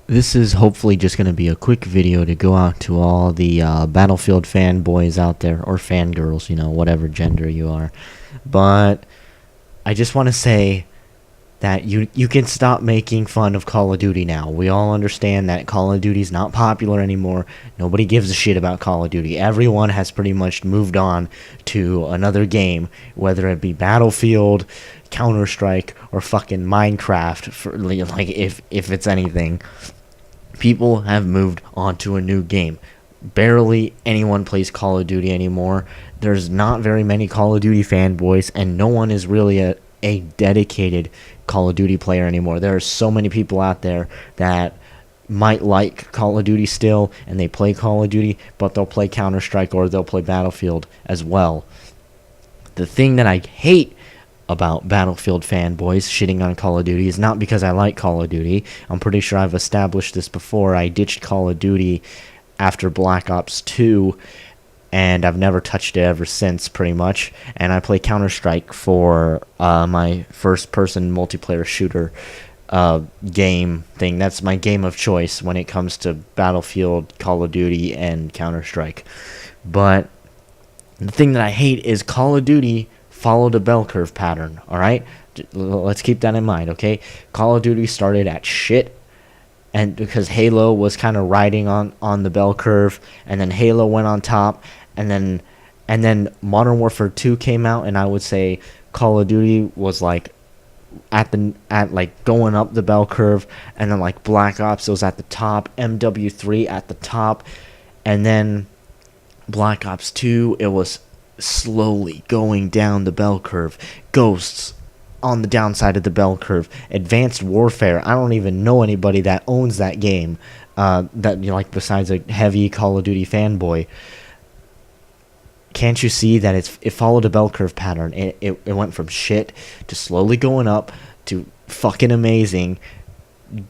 This is hopefully just going to be a quick video to go out to all the Battlefield fanboys out there, or fangirls, whatever gender you are. But I just want to say that you can stop making fun of Call of Duty now. We all understand that Call of Duty is not popular anymore. Nobody gives a shit about Call of Duty. Everyone has pretty much moved on to another game, whether it be Battlefield, Counter-Strike, or fucking Minecraft, if it's anything. People have moved on to a new game. Barely anyone plays Call of Duty anymore. There's not very many Call of Duty fanboys, and no one is really a dedicated Call of Duty player anymore. There are so many people out there that might like Call of Duty still, and they play Call of Duty, but they'll play Counter-Strike or they'll play Battlefield as well. The thing that I hate about Battlefield fanboys shitting on Call of Duty is not because I like Call of Duty. I'm pretty sure I've established this before. I ditched Call of Duty after Black Ops 2, and I've never touched it ever since, pretty much. And I play Counter-Strike for my first-person multiplayer shooter game thing. That's my game of choice when it comes to Battlefield, Call of Duty, and Counter-Strike. But the thing that I hate is Call of Duty followed a bell curve pattern, alright? Let's keep that in mind, okay? Call of Duty started at shit, and because Halo was kind of riding on the bell curve, and then Halo went on top, and then Modern Warfare 2 came out, and I would say Call of Duty was like at going up the bell curve, and then like Black Ops was at the top, MW3 at the top, and then Black Ops 2, it was slowly going down the bell curve. Ghosts on the downside of the bell curve. Advanced Warfare, I don't even know anybody that owns that game, besides a heavy Call of Duty fanboy. Can't you see that it followed a bell curve pattern? It went from shit to slowly going up to fucking amazing,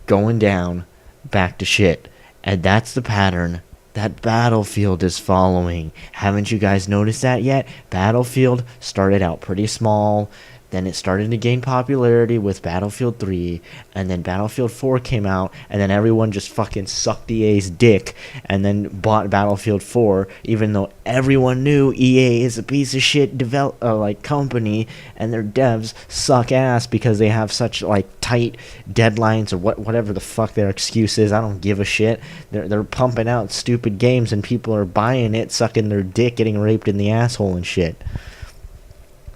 going down, back to shit. And that's the pattern that Battlefield is following. Haven't you guys noticed that yet? Battlefield started out pretty small, then it started to gain popularity with Battlefield 3, and then Battlefield 4 came out, and then everyone just fucking sucked EA's dick, and then bought Battlefield 4, even though everyone knew EA is a piece of shit company, and their devs suck ass because they have such tight deadlines or whatever the fuck their excuse is. I don't give a shit. They're pumping out stupid games, and people are buying it, sucking their dick, getting raped in the asshole and shit.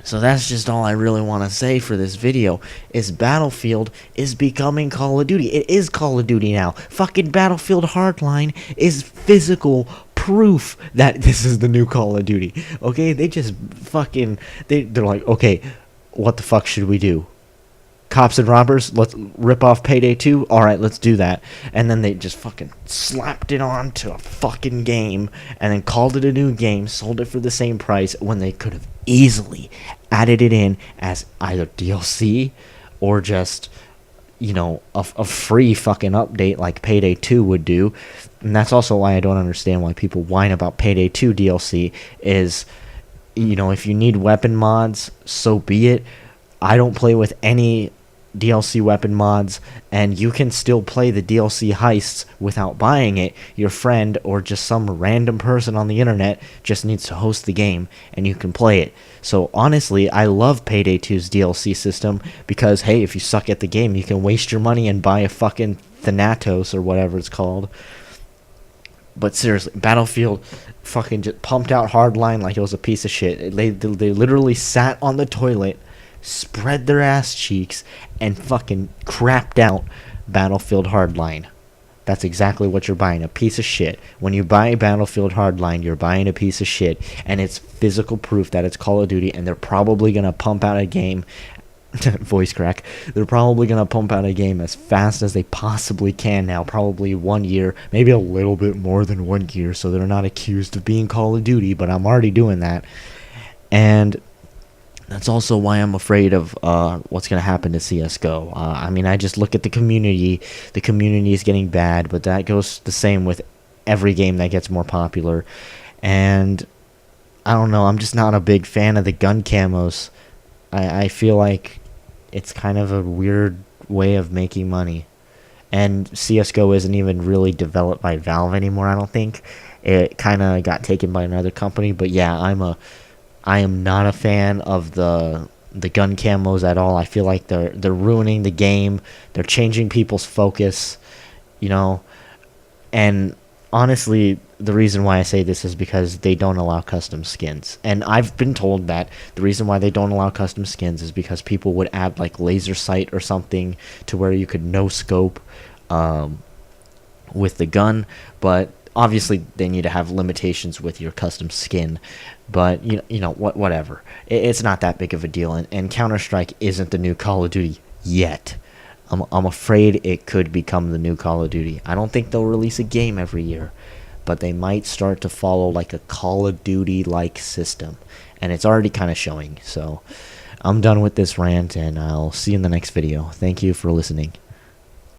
So that's just all I really want to say for this video, is Battlefield is becoming Call of Duty. It is Call of Duty now. Fucking Battlefield Hardline is physical proof that this is the new Call of Duty. Okay, they just fucking, they're like, okay, what the fuck should we do? Cops and robbers, let's rip off Payday 2? Alright, let's do that. And then they just fucking slapped it on to a fucking game, and then called it a new game, sold it for the same price, when they could have easily added it in as either DLC or just, a free fucking update like Payday 2 would do. And that's also why I don't understand why people whine about Payday 2 DLC is, if you need weapon mods, so be it. I don't play with any DLC weapon mods, and you can still play the DLC heists without buying it. Your friend or just some random person on the internet just needs to host the game, and you can play it. So honestly, I love Payday 2's DLC system because, hey, if you suck at the game, you can waste your money and buy a fucking Thanatos or whatever it's called. But seriously, Battlefield fucking just pumped out Hardline like it was a piece of shit. They literally sat on the toilet, spread their ass cheeks, and fucking crapped out Battlefield Hardline. That's exactly what you're buying, a piece of shit. When you buy Battlefield Hardline, you're buying a piece of shit, and it's physical proof that it's Call of Duty, and they're probably going to pump out a game, voice crack, they're probably going to pump out a game as fast as they possibly can now, probably 1 year, maybe a little bit more than 1 year, so they're not accused of being Call of Duty, but I'm already doing that. And that's also why I'm afraid of what's going to happen to CSGO. I just look at the community. The community is getting bad, but that goes the same with every game that gets more popular. And I don't know, I'm just not a big fan of the gun camos. I feel like it's kind of a weird way of making money. and CS:GO isn't even really developed by Valve anymore. I don't think it kind of got taken by another company. But yeah, I am not a fan of the gun camos at all. I feel like they're ruining the game. They're changing people's focus, you know. And honestly, the reason why I say this is because they don't allow custom skins. And I've been told that the reason why they don't allow custom skins is because people would add like laser sight or something to where you could no scope with the gun. But obviously they need to have limitations with your custom skin. But whatever. It's not that big of a deal. And Counter-Strike isn't the new Call of Duty yet. I'm afraid it could become the new Call of Duty. I don't think they'll release a game every year, but they might start to follow like a Call of Duty-like system, and it's already kind of showing. So I'm done with this rant, and I'll see you in the next video. Thank you for listening.